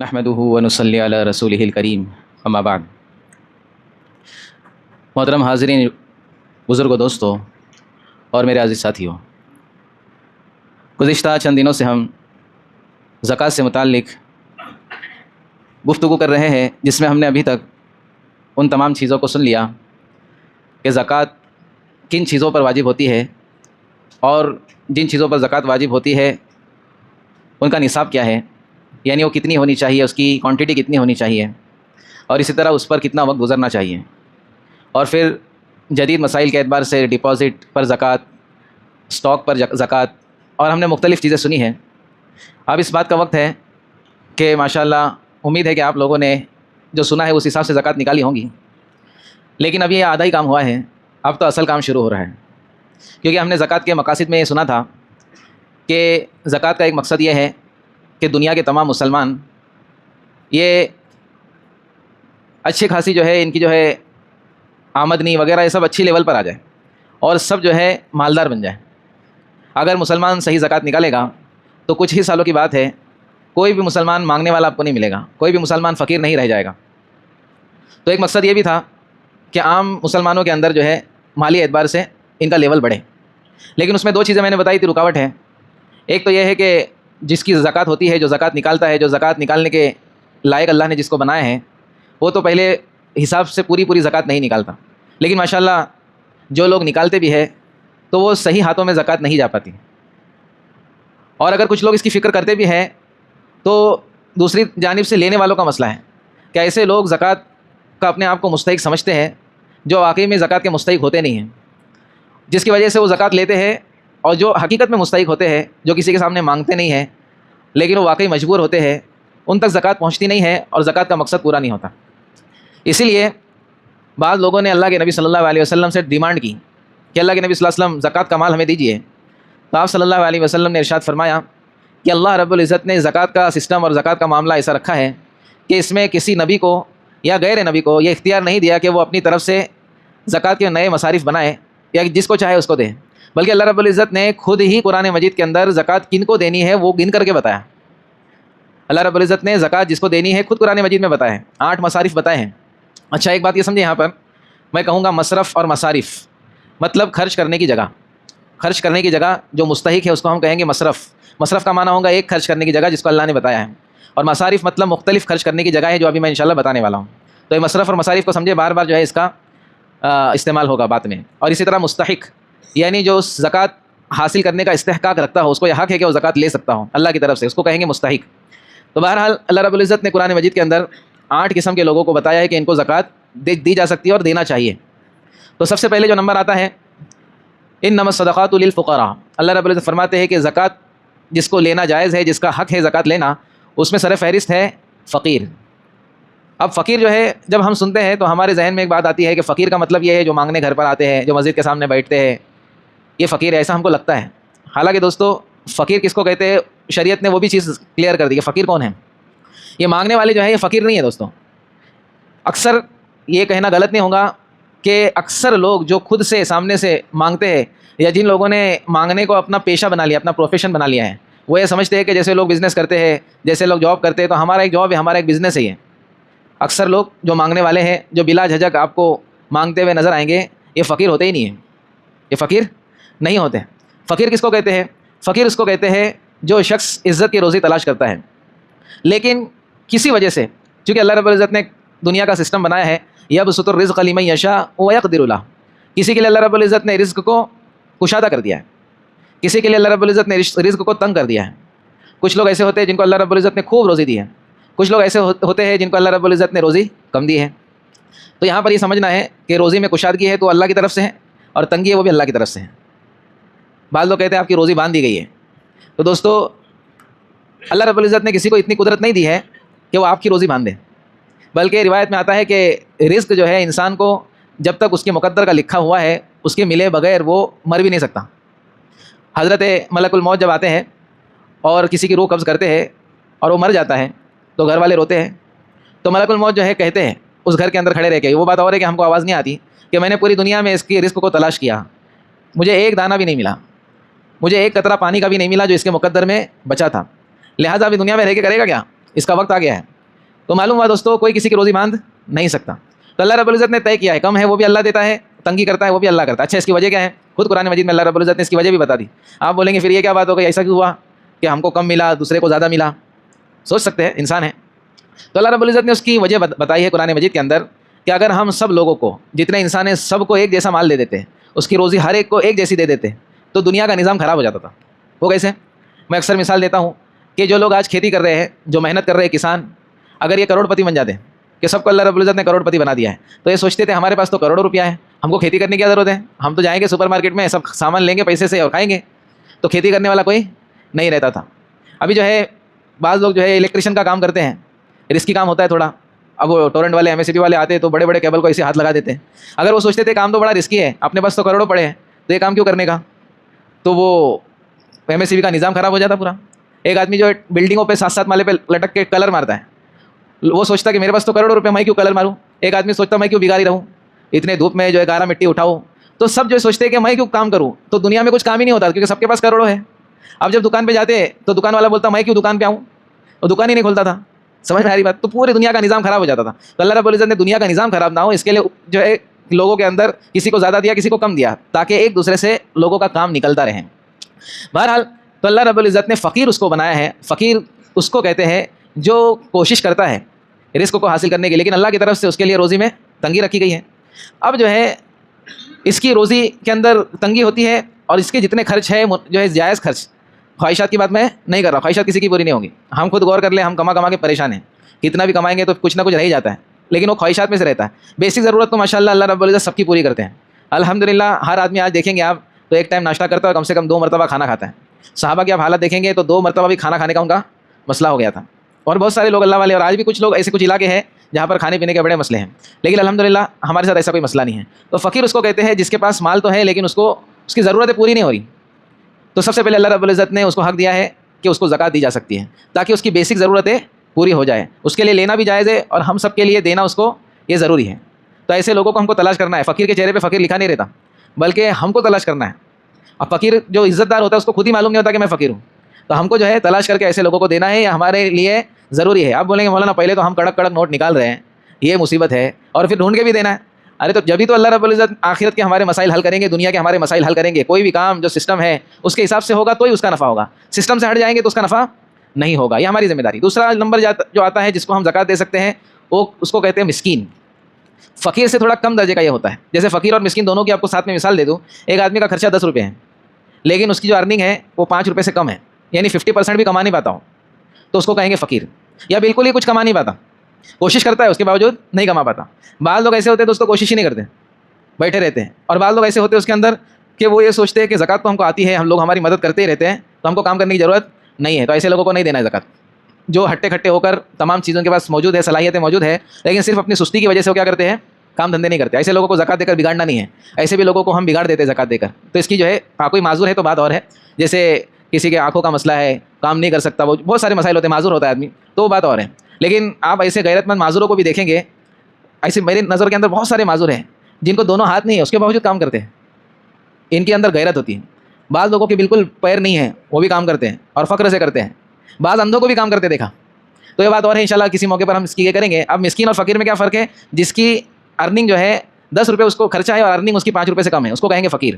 نحمدہ ونصلی علی رسولہ الکریم اما بعد۔ محترم حاضرین، بزرگ و دوستوں اور میرے عزیز ساتھیوں، گزشتہ چند دنوں سے ہم زکوٰۃ سے متعلق گفتگو کر رہے ہیں، جس میں ہم نے ابھی تک ان تمام چیزوں کو سن لیا کہ زکوٰۃ کن چیزوں پر واجب ہوتی ہے اور جن چیزوں پر زکوٰۃ واجب ہوتی ہے ان کا نصاب کیا ہے، یعنی وہ کتنی ہونی چاہیے، اس کی کوانٹٹی کتنی ہونی چاہیے، اور اسی طرح اس پر کتنا وقت گزرنا چاہیے، اور پھر جدید مسائل کے اعتبار سے ڈپازٹ پر زکوٰۃ، اسٹاک پر زکوٰۃ، اور ہم نے مختلف چیزیں سنی ہیں۔ اب اس بات کا وقت ہے کہ ماشاءاللہ امید ہے کہ آپ لوگوں نے جو سنا ہے اس حساب سے زکوٰۃ نکالی ہوں گی، لیکن ابھی یہ آدھا ہی کام ہوا ہے، اب تو اصل کام شروع ہو رہا ہے، کیونکہ ہم نے زکوٰۃ کے مقاصد میں یہ سنا تھا کہ زکوٰۃ کا ایک مقصد یہ ہے کہ دنیا کے تمام مسلمان یہ اچھی خاصی جو ہے ان کی جو ہے آمدنی وغیرہ یہ سب اچھی لیول پر آ جائے اور سب جو ہے مالدار بن جائے۔ اگر مسلمان صحیح زکوٰۃ نکالے گا تو کچھ ہی سالوں کی بات ہے، کوئی بھی مسلمان مانگنے والا آپ کو نہیں ملے گا، کوئی بھی مسلمان فقیر نہیں رہ جائے گا۔ تو ایک مقصد یہ بھی تھا کہ عام مسلمانوں کے اندر جو ہے مالی اعتبار سے ان کا لیول بڑھے، لیکن اس میں دو چیزیں میں نے بتائی تھی رکاوٹ ہے۔ ایک تو یہ ہے کہ جس کی زکوٰۃ ہوتی ہے، جو زکوٰۃ نکالتا ہے، جو زکوٰۃ نکالنے کے لائق اللہ نے جس کو بنایا ہے، وہ تو پہلے حساب سے پوری زکوٰۃ نہیں نکالتا، لیکن ماشاءاللہ جو لوگ نکالتے بھی ہے تو وہ صحیح ہاتھوں میں زکوٰۃ نہیں جا پاتی، اور اگر کچھ لوگ اس کی فکر کرتے بھی ہیں تو دوسری جانب سے لینے والوں کا مسئلہ ہے کہ ایسے لوگ زکوٰۃ کا اپنے آپ کو مستحق سمجھتے ہیں جو واقعی میں زکوٰۃ کے مستحق ہوتے نہیں ہیں، جس کی وجہ سے وہ زکوٰۃ لیتے ہیں، اور جو حقیقت میں مستحق ہوتے ہیں، جو کسی کے سامنے مانگتے نہیں ہیں لیکن وہ واقعی مجبور ہوتے ہیں، ان تک زکوٰۃ پہنچتی نہیں ہے اور زکوٰۃ کا مقصد پورا نہیں ہوتا۔ اسی لیے بعض لوگوں نے اللہ کے نبی صلی اللہ علیہ وسلم سے ڈیمانڈ کی کہ اللہ کے نبی صلی اللہ علیہ وسلم زکوٰۃ کا مال ہمیں دیجیے، تو آپ صلی اللہ علیہ وسلم نے ارشاد فرمایا کہ اللہ رب العزت نے زکوٰۃ کا سسٹم اور زکوٰۃ کا معاملہ ایسا رکھا ہے کہ اس میں کسی نبی کو یا غیر نبی کو یہ اختیار نہیں دیا کہ وہ اپنی طرف سے زکوٰۃ کے نئے مصارف بنائے یا جس کو چاہے اس کو دے، بلکہ اللہ رب العزت نے خود ہی قرآن مجید کے اندر زکوٰۃ کن کو دینی ہے وہ گن کر کے بتایا۔ اللہ رب العزت نے زکوٰۃ جس کو دینی ہے خود قرآن مجید میں بتایا ہے، 8 مصارف بتائے ہیں۔ اچھا، ایک بات یہ سمجھیں، یہاں پر میں کہوں گا مصرف اور مصارف، مطلب خرچ کرنے کی جگہ، خرچ کرنے کی جگہ جو مستحق ہے اس کو ہم کہیں گے مصرف۔ مصرف کا معنی ہوگا ایک خرچ کرنے کی جگہ جس کو اللہ نے بتایا ہے، اور مصارف مطلب مختلف خرچ کرنے کی جگہ ہے جو ابھی میں انشاءاللہ بتانے والا ہوں۔ تو یہ مصرف اور مصارف کو سمجھے، بار بار جو ہے اس کا استعمال ہوگا بات میں۔ اور اسی طرح مستحق، یعنی جو زکوٰۃ حاصل کرنے کا استحقاق رکھتا ہو، اس کو یہ حق ہے کہ وہ زکوٰۃ لے سکتا ہو اللہ کی طرف سے، اس کو کہیں گے مستحق۔ تو بہرحال اللہ رب العزت نے قرآن مجید کے اندر 8 قسم کے لوگوں کو بتایا ہے کہ ان کو زکوٰۃ دی جا سکتی ہے اور دینا چاہیے۔ تو سب سے پہلے جو نمبر آتا ہے انما الصدقات للفقراء، اللہ رب العزت فرماتے ہیں کہ زکوٰۃ جس کو لینا جائز ہے، جس کا حق ہے زکوٰۃ لینا، اس میں سر فہرست ہے فقیر۔ اب فقیر جو ہے جب ہم سنتے ہیں تو ہمارے ذہن میں ایک بات آتی ہے کہ فقیر کا مطلب یہ ہے جو مانگنے گھر پر آتے ہیں، جو مسجد کے سامنے بیٹھتے ہیں، یہ فقیر ہے، ایسا ہم کو لگتا ہے۔ حالانکہ دوستو فقیر کس کو کہتے ہیں، شریعت نے وہ بھی چیز کلیئر کر دی کہ فقیر کون ہے۔ یہ مانگنے والے جو ہیں یہ فقیر نہیں ہے دوستو۔ اکثر یہ کہنا غلط نہیں ہوگا کہ اکثر لوگ جو خود سے سامنے سے مانگتے ہیں، یا جن لوگوں نے مانگنے کو اپنا پیشہ بنا لیا، اپنا پروفیشن بنا لیا ہے، وہ یہ سمجھتے ہیں کہ جیسے لوگ بزنس کرتے ہیں، جیسے لوگ جاب کرتے ہیں، تو ہمارا ایک جاب ہے، ہمارا ایک بزنس ہے یہ۔ اکثر لوگ جو مانگنے والے ہیں، جو بلا جھجک آپ کو مانگتے ہوئے نظر آئیں گے، یہ فقیر ہوتے ہی نہیں ہیں، یہ فقیر نہیں ہوتے۔ فقیر کس کو کہتے ہیں؟ فقیر اس کو کہتے ہیں جو شخص عزت کی روزی تلاش کرتا ہے، لیکن کسی وجہ سے، چونکہ اللہ رب العزت نے دنیا کا سسٹم بنایا ہے یبسط الرزق لمن یشاء ویقدر له، کسی کے لیے اللہ رب العزت نے رزق کو کشادہ کر دیا ہے، کسی کے لیے اللہ رب العزت نے رزق کو تنگ کر دیا ہے۔ کچھ لوگ ایسے ہوتے ہیں جن کو اللہ رب العزت نے خوب روزی دی ہے، کچھ لوگ ایسے ہوتے ہیں جن کو اللہ رب العزت نے روزی کم دی ہے۔ تو یہاں پر یہ سمجھنا ہے کہ روزی میں کشادگی ہے تو اللہ کی طرف سے ہے، اور تنگی ہے وہ بھی اللہ کی طرف سے ہے۔ بعض لوگ کہتے ہیں آپ کی روزی باندھ دی گئی ہے، تو دوستو اللہ رب العزت نے کسی کو اتنی قدرت نہیں دی ہے کہ وہ آپ کی روزی باندھ دے، بلکہ روایت میں آتا ہے کہ رزق جو ہے انسان کو جب تک اس کے مقدر کا لکھا ہوا ہے اس کے ملے بغیر وہ مر بھی نہیں سکتا۔ حضرت ملک الموت جب آتے ہیں اور کسی کی روح قبض کرتے ہیں اور وہ مر جاتا ہے تو گھر والے روتے ہیں، تو ملک الموت جو ہے کہتے ہیں اس گھر کے اندر کھڑے رہ کے، وہ بات اور ہے کہ ہم کو آواز نہیں آتی، کہ میں نے پوری دنیا میں اس کی رزق کو تلاش کیا، مجھے ایک دانہ بھی نہیں ملا، مجھے ایک قطرہ پانی کا بھی نہیں ملا جو اس کے مقدر میں بچا تھا، لہٰذا ابھی دنیا میں رہ کے کرے گا کیا، اس کا وقت آ گیا ہے۔ تو معلوم ہوا دوستوں کوئی کسی کی روزی باندھ نہیں سکتا. تو اللہ رب العزت نے طے کیا ہے, کم ہے وہ بھی اللہ دیتا ہے, تنگی کرتا ہے وہ بھی اللہ کرتا ہے. اچھا اس کی وجہ کیا ہے؟ خود قرآن مجید میں اللہ رب العزت نے اس کی وجہ بھی بتا دی. آپ بولیں گے پھر یہ کیا بات ہو گئی, ایسا کیوں ہوا کہ ہم کو کم ملا دوسرے کو زیادہ ملا؟ سوچ سکتے ہیں, انسان ہے. تو اللہ رب العزت نے اس کی وجہ بتائی ہے قرآن مجید کے اندر کہ اگر ہم سب لوگوں کو, جتنے انسان ہیں سب کو ایک جیسا مال دے دیتے, اس کی روزی ہر ایک کو ایک جیسی دے دیتے, تو دنیا کا نظام خراب ہو جاتا تھا. وہ کیسے؟ میں اکثر مثال دیتا ہوں کہ جو لوگ آج کھیتی کر رہے ہیں, جو محنت کر رہے ہیں کسان, اگر یہ کروڑ پتی بن جاتے ہیں کہ سب کو اللہ رب العزت نے کروڑ پتی بنا دیا ہے, تو یہ سوچتے تھے ہمارے پاس تو کروڑوں روپیہ ہے, ہم کو کھیتی کرنے کی کیا ضرورت ہے, ہم تو جائیں گے سپر مارکیٹ میں سب سامان لیں گے پیسے سے اور کھائیں گے. تو کھیتی کرنے والا کوئی نہیں رہتا تھا. ابھی جو ہے بعض لوگ جو ہے الیکٹریشین کا کام کرتے ہیں, رسکی کام ہوتا ہے تھوڑا. اب وہ ٹورنٹ والے MSCB والے آتے ہیں تو بڑے بڑے کیبل کو ایسے ہاتھ لگا دیتے ہیں. اگر وہ سوچتے تھے کام تو بڑا رسکی ہے, اپنے پاس تو کروڑوں پڑے ہیں, تو یہ کام کیوں کرنے کا, تو وہ MSCB کا نظام خراب ہو جاتا پورا. ایک آدمی جو ہے بلڈنگوں پہ 7 مالے پہ لٹک کے کلر مارتا ہے, وہ سوچتا ہے کہ میرے پاس تو کروڑوں روپے, میں کیوں کلر ماروں. ایک آدمی سوچتا میں کیوں بھگاری رہوں, اتنے دھوپ میں جو ہے گارا مٹی اٹھاؤ. تو سب جو سوچتے ہیں کہ میں کیوں کام کروں, تو دنیا میں کچھ کام ہی نہیں ہوتا کیونکہ سب کے پاس کروڑوں ہے. اب جب دکان پہ جاتے تو دکان والا بولتا میں کیوں دکان پہ آؤں, وہ دکان ہی نہیں کھولتا تھا. سمجھ میں آ رہی بات؟ تو پوری دنیا کا نظام خراب ہو جاتا تھا. تو اللہ رب العزت نے دنیا کا نظام خراب نہ ہو اس کے لیے جو ہے لوگوں کے اندر کسی کو زیادہ دیا کسی کو کم دیا, تاکہ ایک دوسرے سے لوگوں کا کام نکلتا رہے. بہرحال تو اللہ رب العزت نے فقیر اس کو بنایا ہے. فقیر اس کو کہتے ہیں جو کوشش کرتا ہے رزق کو حاصل کرنے کی, لیکن اللہ کی طرف سے اس کے لیے روزی میں تنگی رکھی گئی ہے. اب جو ہے اس کی روزی کے اندر تنگی ہوتی ہے, اور اس کے جتنے خرچ ہے جو ہے جائز خرچ, خواہشات کی بات میں نہیں کر رہا, خواہشات کسی کی پوری نہیں ہوگی. ہم خود غور کر لیں, ہم کما کے پریشان ہیں, کتنا بھی کمائیں گے تو کچھ نہ کچھ رہ ہی جاتا ہے, لیکن وہ خواہشات میں سے رہتا ہے. بیسک ضرورت تو ماشاءاللہ اللہ رب العزت سب کی پوری کرتے ہیں الحمدللہ. ہر آدمی آج دیکھیں گے آپ تو ایک ٹائم ناشتہ کرتا ہے, کم سے کم 2 مرتبہ کھانا کھاتا ہے. صحابہ کی آپ حالت دیکھیں گے تو 2 مرتبہ بھی کھانا کھانے کا ان کا مسئلہ ہو گیا تھا. اور بہت سارے لوگ اللہ والے, اور آج بھی کچھ لوگ ایسے کچھ علاقے ہیں جہاں پر کھانے پینے کے بڑے مسئلے ہیں, لیکن الحمدللہ ہمارے ساتھ ایسا کوئی مسئلہ نہیں ہے. تو فقیر اس کو کہتے ہیں جس کے پاس مال تو ہے لیکن اس کو اس کی ضرورتیں پوری نہیں ہو رہی. تو سب سے پہلے اللہ رب العزت نے اس کو حق دیا ہے کہ اس کو زکوٰۃ دی جا سکتی ہے, تاکہ اس کی بیسک ضرورتیں پوری ہو جائے. اس کے لیے لینا بھی جائز ہے, اور ہم سب کے لیے دینا اس کو یہ ضروری ہے. تو ایسے لوگوں کو ہم کو تلاش کرنا ہے. فقیر کے چہرے پہ فقیر لکھا نہیں رہتا, بلکہ ہم کو تلاش کرنا ہے. اور فقیر جو عزت دار ہوتا ہے اس کو خود ہی معلوم نہیں ہوتا کہ میں فقیر ہوں, تو ہم کو جو ہے تلاش کر کے ایسے لوگوں کو دینا ہے, یہ ہمارے لیے ضروری ہے. آپ بولیں گے مولانا پہلے تو ہم کڑک نوٹ نکال رہے ہیں, یہ مصیبت ہے, اور پھر ڈھونڈ کے بھی دینا ہے. ارے تو جبھی تو اللہ رب العزت آخرت کے ہمارے مسائل حل کریں گے, دنیا کے ہمارے مسائل حل کریں گے. کوئی بھی کام جو سسٹم ہے اس کے حساب سے ہوگا تو ہی اس کا نفع ہوگا, سسٹم سے ہٹ جائیں گے تو اس کا نفع نہیں ہوگا. یہ ہماری ذمہ داری. دوسرا نمبر جو آتا ہے جس کو ہم زکوٰۃ دے سکتے ہیں, وہ اس کو کہتے ہیں مسکین. فقیر سے تھوڑا کم درجے کا یہ ہوتا ہے. جیسے فقیر اور مسکین دونوں کی آپ کو ساتھ میں مثال دے دوں. ایک آدمی کا خرچہ 10 روپے ہے, لیکن اس کی جو ارننگ ہے وہ 5 روپے سے کم ہے, یعنی 50% بھی کما نہیں پاتا ہوں, تو اس کو کہیں گے فقیر. یا بالکل ہی کچھ کما نہیں پاتا, کوشش کرتا ہے اس کے باوجود نہیں کما پاتا. بعض لوگ ایسے ہوتے ہیں تو اس کو کوشش ہی نہیں کرتے, بیٹھے رہتے ہیں. اور بعض لوگ ایسے ہوتے ہیں اس کے اندر کہ وہ یہ سوچتے ہیں کہ زکوٰۃ تو ہم کو آتی ہے, ہم لوگ ہماری مدد کرتے ہی رہتے ہیں, تو ہم کو کام کرنے کی ضرورت نہیں ہے. تو ایسے لوگوں کو نہیں دینا ہے زکوٰۃ. جو ہٹے کھٹے ہو کر تمام چیزوں کے پاس موجود ہے, صلاحیتیں موجود ہے, لیکن صرف اپنی سستی کی وجہ سے وہ کیا کرتے ہیں, کام دھندے نہیں کرتے. ایسے لوگوں کو زکوٰۃ دے کر بگاڑنا نہیں ہے. ایسے بھی لوگوں کو ہم بگاڑ دیتے ہیں زکوٰۃ دے کر. تو اس کی جو ہے کوئی معذور ہے تو بات اور ہے, جیسے کسی کے آنکھوں کا مسئلہ ہے, کام نہیں کر سکتا, وہ بہت سارے مسائل ہوتے ہیں, معذور ہوتا ہے آدمی, تو وہ بات اور ہے. لیکن آپ ایسے غیرت مند معذوروں کو بھی دیکھیں گے, ایسے میری نظر کے اندر بہت سارے معذور ہیں جن کو دونوں ہاتھ نہیں ہے, اس کے باوجود کام کرتے ہیں. ان کے اندر غیرت ہوتی ہے. بعض لوگوں کے بالکل پیر نہیں ہیں, وہ بھی کام کرتے ہیں اور فخر سے کرتے ہیں. بعض اندھوں کو بھی کام کرتے دیکھا. تو یہ بات اور ہے, انشاءاللہ کسی موقع پر ہم اس کی یہ کریں گے. اب مسکین اور فقیر میں کیا فرق ہے؟ جس کی ارننگ جو ہے 10 روپے اس کو خرچہ ہے اور ارننگ اس کی 5 روپے سے کم ہے, اس کو کہیں گے فقیر.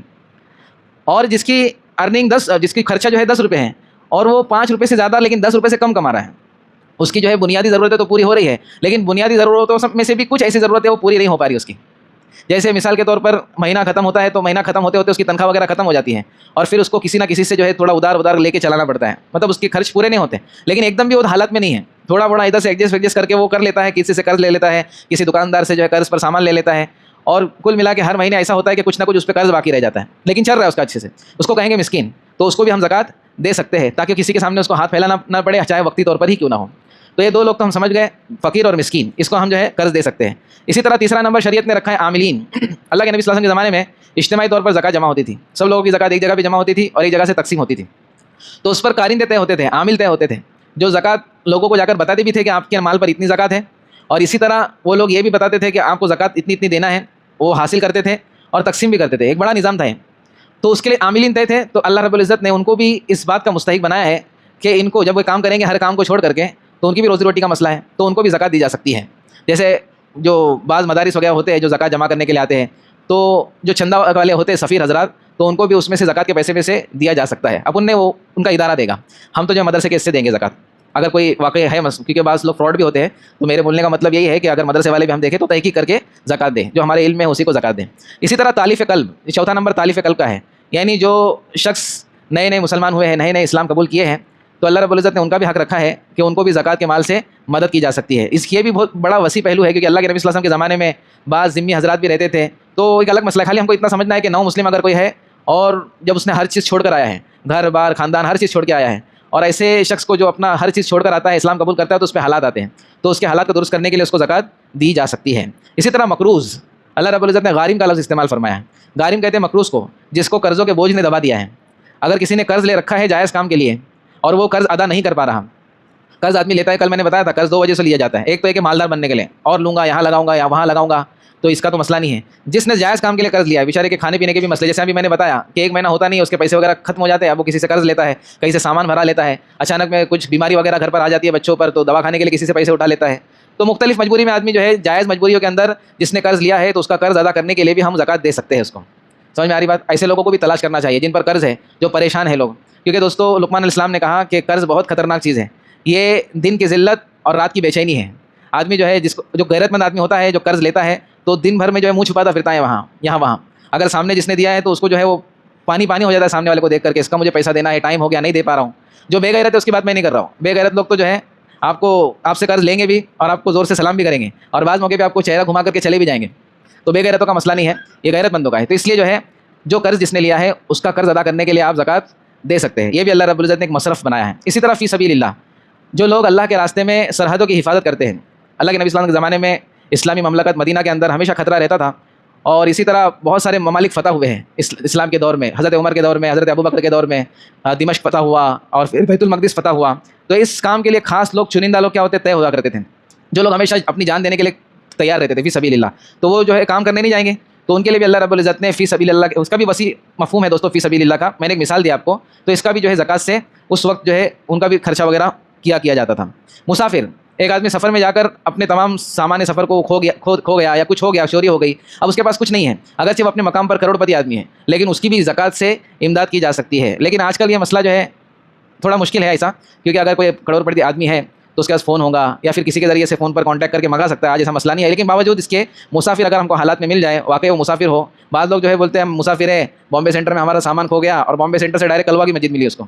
اور جس کی ارننگ جس کی خرچہ جو ہے 10 روپے ہے اور وہ 5 روپے سے زیادہ لیکن 10 روپے سے کم کما رہا ہے, اس کی جو ہے بنیادی ضرورتیں تو پوری ہو رہی ہے, لیکن بنیادی ضرورتوں میں سے بھی کچھ ایسی ضرورتیں وہ پوری نہیں ہو پا رہی اس کی. جیسے مثال کے طور پر مہینہ ختم ہوتا ہے, تو مہینہ ختم ہوتے ہوتے اس کی تنخواہ وغیرہ ختم ہو جاتی ہے, اور پھر اس کو کسی نہ کسی سے جو ہے تھوڑا ادھار لے کے چلانا پڑتا ہے. مطلب اس کے خرچ پورے نہیں ہوتے, لیکن ایک دم بھی وہ حالت میں نہیں ہے, تھوڑا بڑا ادھر سے ایڈجسٹ کر کے وہ کر لیتا ہے. کسی سے قرض لے لیتا ہے, کسی دکاندار سے جو ہے قرض پر سامان لے لیتا ہے, اور کل ملا کے ہر مہینے ایسا ہوتا ہے کہ کچھ نہ کچھ اس پہ قرض باقی رہ جاتا ہے, لیکن چل رہا ہے اس کا اچھے سے. اس کو کہیں گے مسکین. تو اس کو بھی ہم زکوٰۃ دے سکتے ہیں, تاکہ کسی کے سامنے اس کو ہاتھ پھیلانا نہ پڑے, چاہے وقتی طور پر ہی کیوں نہ ہو. تو یہ 2 لوگ تو ہم سمجھ گئے, فقیر اور مسکین. اس کو ہم جو ہے قرض دے سکتے ہیں. اسی طرح تیسرا نمبر شریعت نے رکھا ہے عاملین. اللہ کے نبی صلی اللہ علیہ وسلم کے زمانے میں اجتماعی طور پر زکوٰۃ جمع ہوتی تھی. سب لوگوں کی زکوٰۃ ایک جگہ پہ جمع ہوتی تھی اور ایک جگہ سے تقسیم ہوتی تھی. تو اس پر قارندے طے ہوتے تھے, عامل طے ہوتے تھے, جو زکوٰۃ لوگوں کو جا کر بتاتے بھی تھے کہ آپ کے مال پر اتنی زکوٰۃ ہے, اور اسی طرح وہ لوگ یہ بھی بتاتے تھے کہ آپ کو زکوٰۃ اتنی دینا ہے. وہ حاصل کرتے تھے اور تقسیم بھی کرتے تھے. ایک بڑا نظام تھا. تو اس کے لیے عاملین طے تھے. تو اللہ رب العزت نے ان کو بھی اس بات کا مستحق بنایا ہے کہ ان کو جب وہ کام کریں گے, ہر کام کو چھوڑ کر کے, تو ان کی بھی روزی روٹی کا مسئلہ ہے، تو ان کو بھی زکوٰۃ دی جا سکتی ہے۔ جیسے جو بعض مدارس وغیرہ ہوتے ہیں جو زکوٰۃ جمع کرنے کے لیے آتے ہیں، تو جو چندہ والے ہوتے ہیں سفیر حضرات، تو ان کو بھی اس میں سے زکوٰۃ کے پیسے میں سے دیا جا سکتا ہے۔ اب ان کا ادارہ دے گا، ہم تو جو مدرسے کے اس سے دیں گے زکوٰۃ، اگر کوئی واقع ہے کیونکہ بعض لوگ فراڈ بھی ہوتے ہیں، تو میرے بولنے کا مطلب یہی ہے کہ اگر مدرسے والے بھی ہم دیکھیں تو تحقیق کر کے زکوٰۃ دیں، جو ہمارے علم میں اسی کو زکوٰۃ دیں۔ اسی طرح تالیف قلب، چوتھا نمبر تالیف قلب کا ہے، یعنی جو شخص نئے نئے مسلمان ہوئے ہیں، نئے نئے اسلام قبول کیے ہیں، تو اللہ رب العزت نے ان کا بھی حق رکھا ہے کہ ان کو بھی زکوٰۃ کے مال سے مدد کی جا سکتی ہے۔ اس یہ بھی بہت بڑا وسیع پہلو ہے، کیونکہ اللہ کے نبی صلی اللہ علیہ وسلم کے زمانے میں بعض ذمی حضرات بھی رہتے تھے، تو ایک الگ مسئلہ ہے۔ خالی ہم کو اتنا سمجھنا ہے کہ نو مسلم اگر کوئی ہے اور جب اس نے ہر چیز چھوڑ کر آیا ہے، گھر بار خاندان ہر چیز چھوڑ کے آیا ہے، اور ایسے شخص کو جو اپنا ہر چیز چھوڑ کر آتا ہے، اسلام قبول کرتا ہے، تو اس پہ حالات آتے ہیں، تو اس کے حالات کو درست کرنے کے لیے اس کو زکوٰۃ دی جا سکتی ہے۔ اسی طرح مقروض، اللہ رب العزت نے غارم کا لفظ استعمال فرمایا ہے۔ غارم کہتے ہیں مقروض کو، جس کو قرضوں کے بوجھ نے دبا دیا ہے۔ اگر کسی نے قرض لے رکھا ہے جائز کام کے لیے اور وہ قرض ادا نہیں کر پا رہا، قرض آدمی لیتا ہے، کل میں نے بتایا تھا قرض دو وجہ سے لیا جاتا ہے، ایک تو ہے کہ مالدار بننے کے لیے، اور لوں گا یہاں لگاؤں گا یا وہاں لگاؤں گا، تو اس کا تو مسئلہ نہیں ہے۔ جس نے جائز کام کے لیے قرض لیا ہے، بیچارے کے کھانے پینے کے بھی مسئلے، جیسے ابھی میں نے بتایا کہ ایک مہینہ ہوتا نہیں ہے، اس کے پیسے وغیرہ ختم ہو جاتے ہیں، اب وہ کسی سے قرض لیتا ہے، کہیں سے سامان بھرا لیتا ہے، اچانک میں کچھ بیماری وغیرہ گھر پر آ جاتی ہے بچوں پر، تو دوا کھانے کے لیے کسی سے پیسے اٹھا لیتا ہے۔ تو مختلف مجبوری میں آدمی جو ہے جائز مجبوریوں کے اندر جس نے قرض لیا ہے، تو اس کا قرض ادا کرنے کے لیے بھی ہم زکوٰۃ دے سکتے ہیں اس کو۔ سمجھ میں آ رہی بات؟ ایسے لوگوں کو بھی تلاش کرنا چاہیے جن پر قرض ہے، جو پریشان ہیں لوگ، کیونکہ دوستو لقمان علیہ السلام نے کہا کہ قرض بہت خطرناک چیز ہے، یہ دن کی ذلت اور رات کی بے چینی ہے۔ آدمی جو ہے جو غیرت مند آدمی ہوتا ہے، جو قرض لیتا ہے، تو دن بھر میں جو ہے منہ چھپاتا پھرتا ہے وہاں، اگر سامنے جس نے دیا ہے تو اس کو جو ہے وہ پانی ہو جاتا ہے سامنے والے کو دیکھ کر کے، اس کا مجھے پیسہ دینا ہے، ٹائم ہو گیا نہیں دے پا رہا ہوں۔ جو بے غیرت ہے اس کی بات میں نہیں کر رہا ہوں، بے غیرت لوگ تو جو ہے آپ سے قرض لیں گے بھی اور آپ کو زور سے سلام بھی کریں گے، اور بعض موقع پہ آپ کو چہرہ گھما کر کے چلے بھی جائیں گے، تو بے غیرتوں کا مسئلہ نہیں ہے، یہ غیرت مندوں کا ہے۔ تو اس لیے جو ہے جو قرض جس نے لیا ہے اس کا قرض ادا کرنے کے لیے آپ زکوٰۃ دے سکتے ہیں، یہ بھی اللہ رب العزت نے ایک مصرف بنایا ہے۔ اسی طرح فی سبیل اللہ، جو لوگ اللہ کے راستے میں سرحدوں کی حفاظت کرتے ہیں، اللہ کے نبی صلی اللہ علیہ وسلم کے زمانے میں اسلامی مملکت مدینہ کے اندر ہمیشہ خطرہ رہتا تھا، اور اسی طرح بہت سارے ممالک فتح ہوئے ہیں اسلام کے دور میں، حضرت عمر کے دور میں، حضرت ابوبکر کے دور میں دمشق فتح ہوا، اور پھر بیت المقدس فتح ہوا۔ تو اس کام کے لیے خاص لوگ، چنندہ لوگ کیا ہوتے طے ہوا کرتے تھے، جو لوگ ہمیشہ اپنی جان دینے کے لیے تیار رہتے تھے فی سبیل اللہ، تو وہ جو ہے کام کرنے نہیں جائیں گے، تو ان کے لیے بھی اللہ رب العزت نے فی سبیل اللہ، اس کا بھی وسیع مفہوم ہے دوستو فی سبیل اللہ کا، میں نے ایک مثال دیا آپ کو، تو اس کا بھی جو ہے زکوٰۃ سے اس وقت جو ہے ان کا بھی خرچہ وغیرہ کیا جاتا تھا۔ مسافر، ایک آدمی سفر میں جا کر اپنے تمام سامان سفر کو کھو گیا یا کچھ ہو گیا، چوری ہو گئی، اب اس کے پاس کچھ نہیں ہے، اگرچہ وہ اپنے مقام پر کروڑ پتی آدمی ہے، لیکن اس کی بھی زکوٰۃ سے امداد کی جا سکتی ہے۔ لیکن آج کل یہ مسئلہ جو ہے تھوڑا مشکل ہے ایسا، کیونکہ اگر کوئی کروڑ پتی آدمی ہے تو اس کے پاس فون ہوگا یا پھر کسی کے ذریعے سے فون پر کانٹیکٹ کر کے منگا سکتا ہے، آج ایسا مسئلہ نہیں ہے، لیکن باوجود اس کے مسافر اگر ہم کو حالات میں مل جائے، واقعی وہ مسافر ہو، بعض لوگ جو ہے بولتے ہیں ہم مسافر ہیں، بامبے سینٹر میں ہمارا سامان کھو گیا، اور بامبے سینٹر سے ڈائریکٹ کلوا کی مسجد ملی اس کو،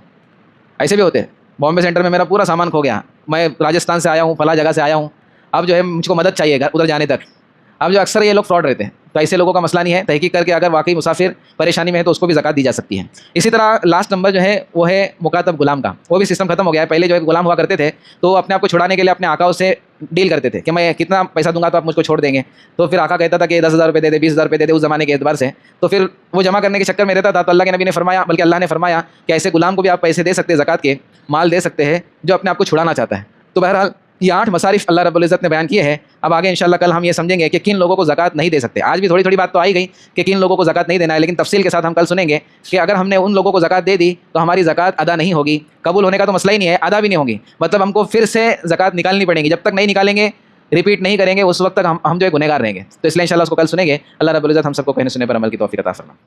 ایسے بھی ہوتے ہیں، بامبے سینٹر میں میرا پورا سامان کھو گیا، میں راجستھان سے آیا ہوں، فلاں جگہ سے آیا ہوں، اب جو ہے مجھ کو مدد چاہیے ادھر جانے تک، اب جو اکثر یہ لوگ فراڈ رہتے ہیں، تو ایسے لوگوں کا مسئلہ نہیں ہے، تحقیق کر کے اگر واقعی مسافر پریشانی میں ہے تو اس کو بھی زکوٰۃ دی جا سکتی ہے۔ اسی طرح لاسٹ نمبر جو ہے وہ ہے مکاتب غلام کا، وہ بھی سسٹم ختم ہو گیا ہے، پہلے جو ہے غلام ہوا کرتے تھے تو وہ اپنے آپ کو چھڑانے کے لیے اپنے آقاؤں سے ڈیل کرتے تھے کہ میں کتنا پیسہ دوں گا تو آپ مجھ کو چھوڑ دیں گے، تو پھر آقا کہتا تھا کہ 10,000 روپے دے دے، 20,000 روپے دے دے اس زمانے کے اعتبار سے، تو پھر وہ جمع کرنے کے چکر میں رہتا تھا، تو اللہ کے نبی نے فرمایا، بلکہ اللہ نے فرمایا کہ ایسے غلام کو بھی آپ پیسے دے سکتے ہیں، زکوٰۃ کے مال دے سکتے ہیں، جو اپنے آپ کو چھڑانا چاہتا ہے۔ تو بہرحال یہ 8 مصارف اللہ رب العزت نے بیان کیے ہیں۔ اب آگے انشاءاللہ کل ہم یہ سمجھیں گے کہ کن لوگوں کو زکوٰۃ نہیں دے سکتے۔ آج بھی تھوڑی بات تو آئی گئی کہ کن لوگوں کو زکوٰۃ نہیں دینا ہے، لیکن تفصیل کے ساتھ ہم کل سنیں گے کہ اگر ہم نے ان لوگوں کو زکوٰۃ دے دی تو ہماری زکوٰۃ ادا نہیں ہوگی، قبول ہونے کا تو مسئلہ ہی نہیں ہے، ادا بھی نہیں ہوگی، مطلب ہم کو پھر سے زکوٰۃ نکالنی پڑے گی، جب تک نہیں نکالیں گے، ریپیٹ نہیں کریں گے، اس وقت تک ہم جو ہے گنہگار رہیں گے۔ تو اس لیے انشاءاللہ اس کو کل سنیں گے۔ اللہ رب العزت ہم سب کو کہنے سننے پر عمل کی توفیق عطا فرمائے۔